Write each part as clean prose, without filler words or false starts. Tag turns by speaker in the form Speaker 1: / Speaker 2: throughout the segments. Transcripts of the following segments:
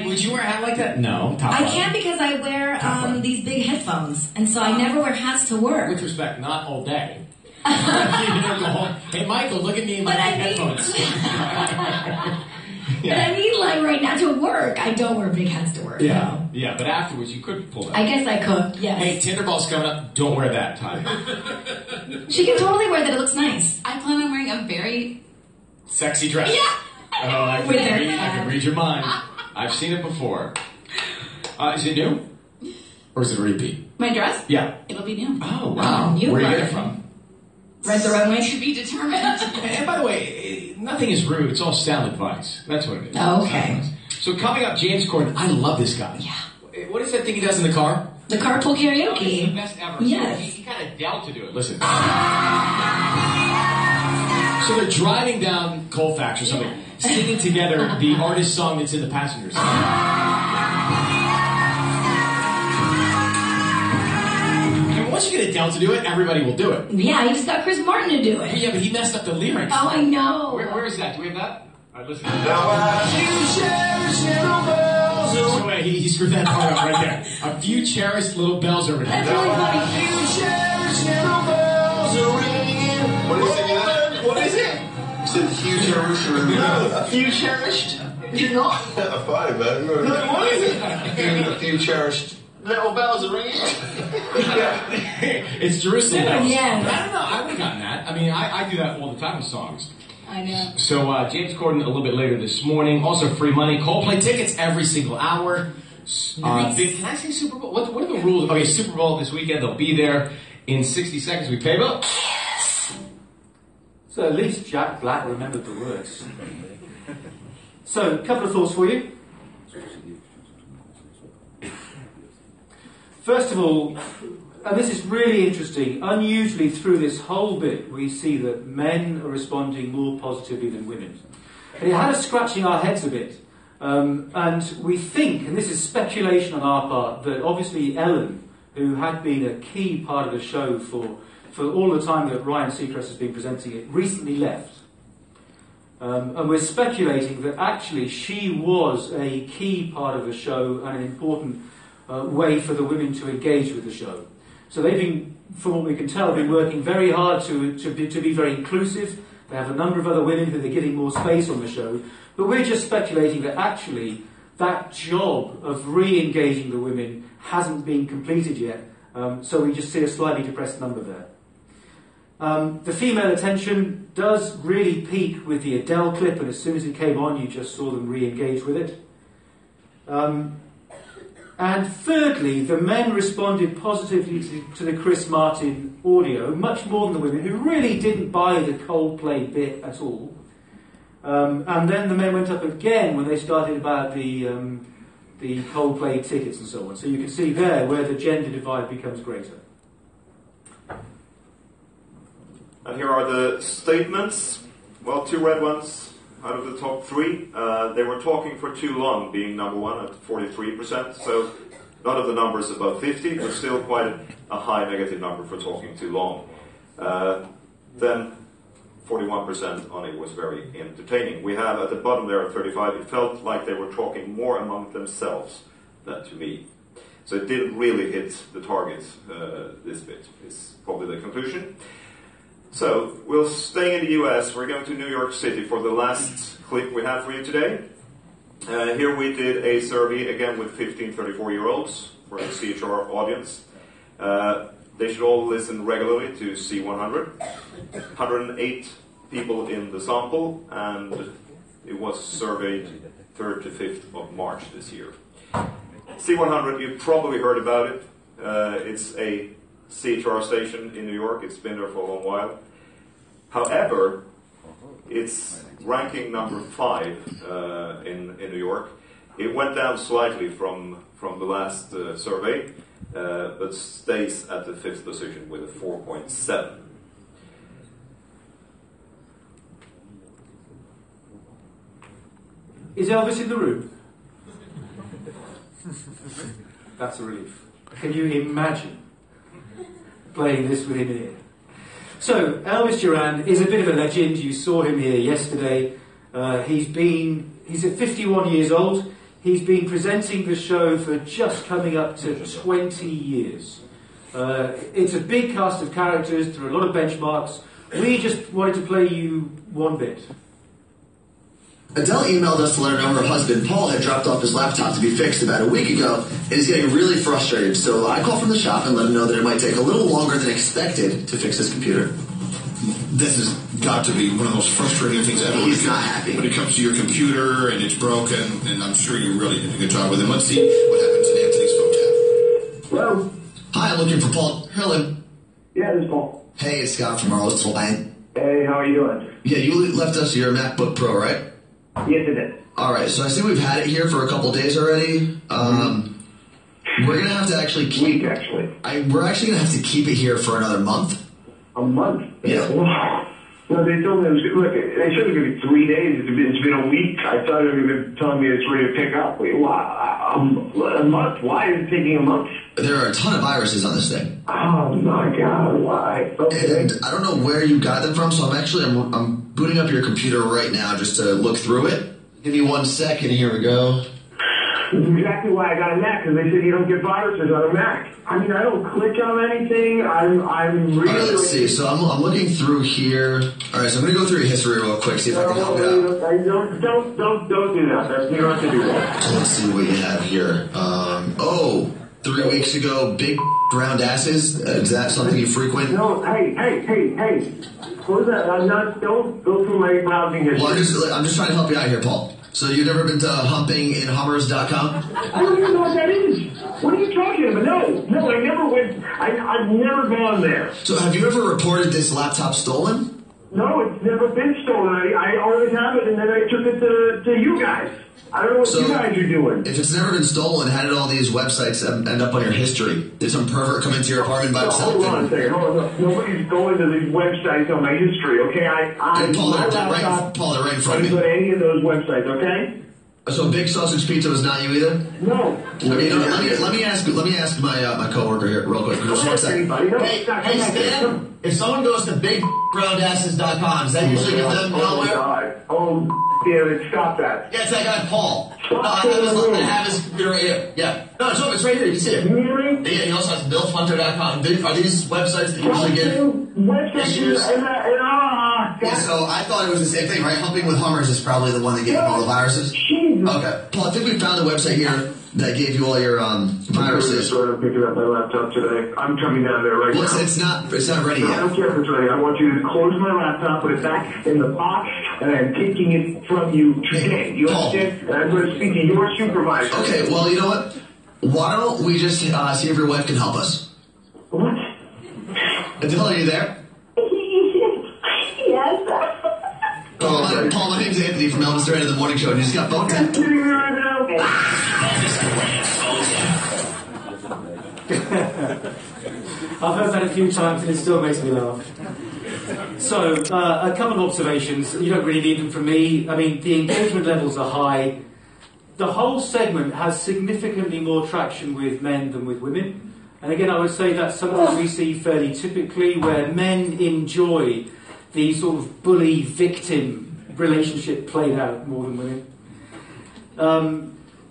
Speaker 1: Would you wear a hat like that? No.
Speaker 2: I can't because I wear these big headphones, and so I never wear hats to work.
Speaker 1: With respect, not all day. Hey, Michael, look at me in my headphones.
Speaker 2: But I mean, like right now to work, I don't wear big hats to work.
Speaker 1: Yeah,
Speaker 2: no.
Speaker 1: yeah, but afterwards you could pull that.
Speaker 2: I guess I could, yes.
Speaker 1: Hey, Tinderball's coming up. Don't wear that tie.
Speaker 2: She can totally wear that. It looks nice.
Speaker 3: I plan on wearing a very
Speaker 1: sexy dress.
Speaker 2: Yeah.
Speaker 1: Oh, I can read your mind. I've seen it before. Is it new? Or is it a repeat?
Speaker 3: My dress?
Speaker 1: Yeah.
Speaker 3: It'll be new.
Speaker 1: Oh, wow.
Speaker 2: New
Speaker 1: Where are you
Speaker 2: one.
Speaker 1: get it from?
Speaker 2: Rent the runway.
Speaker 3: To be determined.
Speaker 1: And by the way, nothing is rude. It's all sound advice. That's what it is.
Speaker 2: Oh, okay.
Speaker 1: So coming up, James Corden. I love this guy.
Speaker 2: Yeah.
Speaker 1: What is that thing he does in the car?
Speaker 2: The carpool karaoke.
Speaker 1: Oh, it's the best ever.
Speaker 2: Yes.
Speaker 1: So he kind of dealt to do it. Listen. So they're driving down Colfax or something, singing together the artist song that's in the passenger seat. Once you get Adele to do it, everybody will do it.
Speaker 2: Yeah, he just got Chris Martin to do it.
Speaker 1: Yeah, but he messed up the lyrics.
Speaker 2: Oh, I know.
Speaker 1: Where is that? Do we have that? All right, listen. So wait, he screwed that part up right there. A few cherished little bells are ringing.
Speaker 2: That's really funny.
Speaker 4: What is it? What is it? It's a few cherished. No, a few cherished. You're not. A five, man. No, what is it? A few cherished. Little bells are ringing.
Speaker 1: It's Jerusalem bells.
Speaker 2: Yeah.
Speaker 1: I don't know. I would have gotten that. I mean, I do that all the time with songs.
Speaker 2: I know.
Speaker 1: So James Corden a little bit later this morning. Also free money. Coldplay tickets every single hour.
Speaker 2: Nice.
Speaker 1: Can I say Super Bowl? What are the rules? Okay, Super Bowl this weekend. They'll be there in 60 seconds. We pay Bill.
Speaker 5: So at least Jack Black remembered the words. So, a couple of thoughts for you. First of all, and this is really interesting, unusually through this whole bit we see that men are responding more positively than women. And it had us scratching our heads a bit. And we think, and this is speculation on our part, that obviously Ellen, who had been a key part of the show for all the time that Ryan Seacrest has been presenting it, recently left. And we're speculating that actually she was a key part of the show and an important way for the women to engage with the show. So they've been, from what we can tell, been working very hard to be very inclusive. They have a number of other women who they're giving more space on the show. But we're just speculating that actually that job of re-engaging the women hasn't been completed yet. So we just see a slightly depressed number there. The female attention does really peak with the Adele clip, and as soon as it came on, you just saw them re-engage with it. And thirdly, the men responded positively to the Chris Martin audio, much more than the women, who really didn't buy the Coldplay bit at all. And then the men went up again when they started about the Coldplay tickets and so on. So you can see there where the gender divide becomes greater.
Speaker 6: And here are the statements. Well, two red ones out of the top three. They were talking for too long, being number one at 43%. So none of the numbers above 50, but still quite a high negative number for talking too long. Then 41% on it was very entertaining. We have at the bottom there at 35, it felt like they were talking more among themselves than to me. So it didn't really hit the target, this bit, is probably the conclusion. So, we'll stay in the US. We're going to New York City for the last clip we have for you today. Here we did a survey, again with 15-34-year-olds for the CHR audience. They should all listen regularly to C100. 108 people in the sample, and it was surveyed 3rd to 5th of March this year. C100, you've probably heard about it. It's a CHR station in New York. It's been there for a long while. However, it's ranking number 5 in New York. It went down slightly from the last survey, but stays at the 5th position with a 4.7.
Speaker 5: Is Elvis in the room? That's a relief. Can you imagine playing this with him here? So, Elvis Duran is a bit of a legend. You saw him here yesterday. He's at 51 years old. He's been presenting the show for just coming up to 20 years. It's a big cast of characters, there are a lot of benchmarks. We just wanted to play you one bit.
Speaker 3: Adele emailed us to let her know her husband, Paul, had dropped off his laptop to be fixed about a week ago, and he's getting really frustrated. So I called from the shop and let him know that it might take a little longer than expected to fix his computer.
Speaker 7: This has got to be one of the most frustrating things ever.
Speaker 3: He's not happy.
Speaker 7: When it comes to your computer and it's broken, and I'm sure you really did a good job with him. Let's see what happens in Anthony's phone tab.
Speaker 8: Hello?
Speaker 3: Hi, I'm looking for Paul. Hello.
Speaker 8: Yeah, this is Paul.
Speaker 3: Hey, it's Scott from Arlotte's Line.
Speaker 8: Hey, how are you doing?
Speaker 3: Yeah, you left us your MacBook Pro, right?
Speaker 8: Yes, it is.
Speaker 3: All right, so I see we've had it here for a couple days already. We're going to have to actually keep...
Speaker 8: Week, actually.
Speaker 3: We're actually going to have to keep it here for another month.
Speaker 8: A month?
Speaker 3: Yeah.
Speaker 8: Wow. No, they told me, look, they should have given me 3 days. It's been a week. I thought they were telling me it's ready to pick up. Wait, wow, a month? Why is it taking a month?
Speaker 3: There are a ton of viruses on this thing.
Speaker 8: Oh, my God, why? Okay.
Speaker 3: And I don't know where you got them from, so I'm booting up your computer right now just to look through it. Give me 1 second. Here we go.
Speaker 8: This is exactly why I got a Mac, because they said you don't get viruses on a Mac. I mean, I don't click on anything. I'm really...
Speaker 3: All right, let's see. So I'm looking through here. All right, so I'm going to go through your history real quick, see if I can help you out.
Speaker 8: Don't do that. You don't have to do that.
Speaker 3: So let's see what you have here. 3 weeks ago, big round asses. Is that something you frequent?
Speaker 8: No, hey. What is that? Don't go through my browsing history.
Speaker 3: Well, I'm just trying to help you out here, Paul. So you've never been to humpinginhummers.com?
Speaker 8: I don't even know what that is. What are you talking about? No, I never went. I've never gone there.
Speaker 3: So have you ever reported this laptop stolen?
Speaker 8: No, it's never been stolen. I always have it, and then I took it to you guys. I don't know what you guys are doing.
Speaker 3: If it's never been stolen, how did all these websites end up on your history? Did some pervert come into your apartment by himself?
Speaker 8: Hold on a second. Nobody's going to these websites on my history, okay?
Speaker 3: Paul, they're right in front of me.
Speaker 8: I didn't go to any of those websites, okay?
Speaker 3: So Big Sausage Pizza was not you either?
Speaker 8: No.
Speaker 3: Let me ask my coworker here real quick. Just 1 second. Hey, Stan, if someone goes to bigroundasses.com, does that usually give them malware?
Speaker 8: Damn it, stop that.
Speaker 3: Yeah, it's that guy Paul. I have his computer right here. Yeah. No, it's right here. You can see it.
Speaker 8: You hear me?
Speaker 3: Yeah, he also has milfhunter.com. Are these websites that usually get issues? Yeah, so I thought it was the same thing, right? Humping with Hummers is probably the one that gave you all the viruses. Okay. Paul, I think we found a website here that gave you all your viruses.
Speaker 8: I'm picking up my laptop today. I'm coming down there right now.
Speaker 3: It's not ready yet.
Speaker 8: I don't care if it's ready. I want you to close my laptop, put it back in the box, and I'm taking it from you today. You understand? And I'm going to speak to your supervisor.
Speaker 3: Okay, well, you know what? Why don't we just see if your wife can help us?
Speaker 8: What?
Speaker 3: Adele, are you there?
Speaker 2: Yes.
Speaker 3: Paul, my name's Anthony from Elvis Duran in the Morning Show. You just got phone tap.
Speaker 5: I've heard that a few times and it still makes me laugh. So, a couple of observations. You don't really need them from me. I mean, the engagement levels are high. The whole segment has significantly more traction with men than with women. And again, I would say that's something we see fairly typically, where men enjoy the sort of bully-victim relationship played out more than women.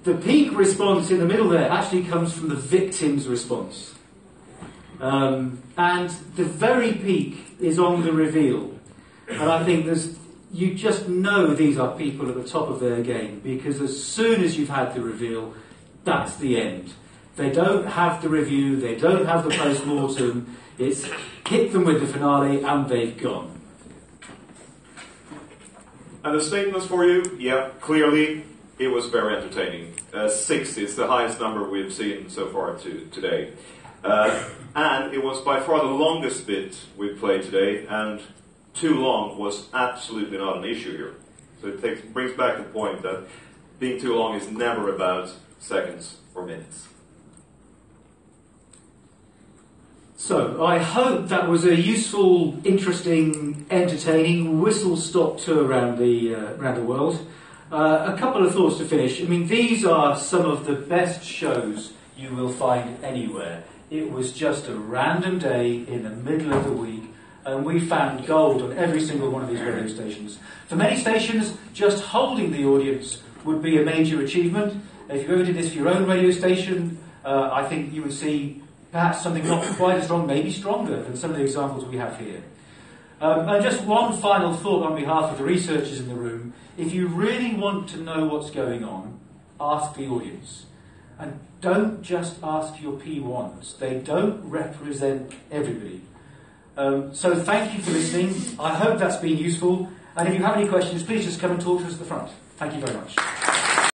Speaker 5: The peak response in the middle there actually comes from the victim's response. And the very peak is on the reveal. And I think you just know these are people at the top of their game, because as soon as you've had the reveal, that's the end. They don't have the review, they don't have the post-mortem, it's hit them with the finale and they've gone.
Speaker 6: And the statements for you, yeah, clearly it was very entertaining. 6 is the highest number we've seen so far today. And it was by far the longest bit we've played today, and too long was absolutely not an issue here. So it brings back the point that being too long is never about seconds or minutes.
Speaker 5: So, I hope that was a useful, interesting, entertaining whistle-stop tour around the world. A couple of thoughts to finish. I mean, these are some of the best shows you will find anywhere. It was just a random day in the middle of the week, and we found gold on every single one of these radio stations. For many stations, just holding the audience would be a major achievement. If you ever did this for your own radio station, I think you would see perhaps something not quite as strong, maybe stronger than some of the examples we have here. And just one final thought on behalf of the researchers in the room. If you really want to know what's going on, ask the audience. And don't just ask your P1s. They don't represent everybody. So thank you for listening. I hope that's been useful. And if you have any questions, please just come and talk to us at the front. Thank you very much.